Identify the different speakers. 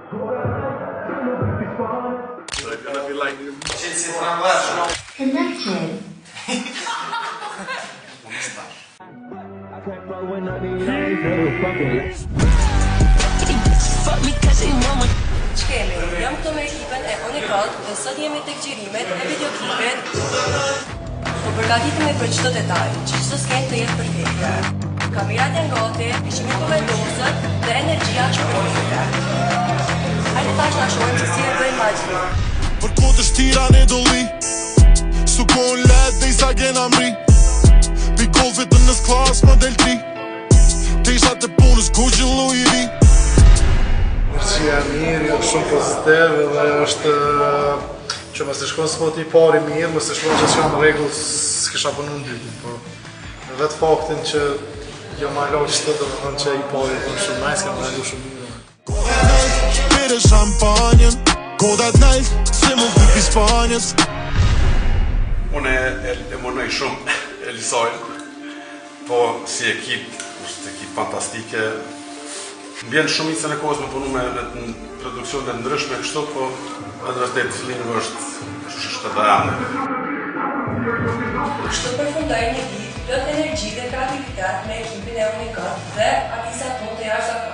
Speaker 1: So it's gonna be like
Speaker 2: Connected.
Speaker 3: Ç'kemi? Jam këtu me ekipën e Unikat dhe sot jemi tek xhirimet e videoklipit. Po përgatitemi për çdo detaj, që çdo skenë të jetë perfekte. Kamerat janë gati, ishim të vendosur dhe energjia është perfekte. Hajde tash na shohim se si e bëjmë magjin.
Speaker 4: Për kodë shtira në dolli Su kohën let dhe i sa gena mri Pi golfit dhe nës klas model 3 Te isha të punës Gucci Louis V
Speaker 5: Energjia mirë, jo shumë pozitiv dhe është që mësë të shkonë s'po t'i pari mirë, mësë të shkonë që s'kam regull s'kisha punu në dytën, po vetë faktin që jo ma lo që të dhe thonë që i pari punë shumë najs, kam regull shumë mirë.
Speaker 4: Kodat nalt, pire shampanjen Kodat nalt, se më pipi Spanjës
Speaker 1: Unë e monoj shumë Elisojnë, po si ekip, është ekip fantastike. Më vjen shumicën e kohës me punu me në produksionet të ndryshme kështu, po edhe vërtet fillimi është të dajane.
Speaker 3: Kështu përfundoj një ditë plot energji dhe kreativitet me ekipin e Unikat dhe Alisa tonë të jashtëzakonshme.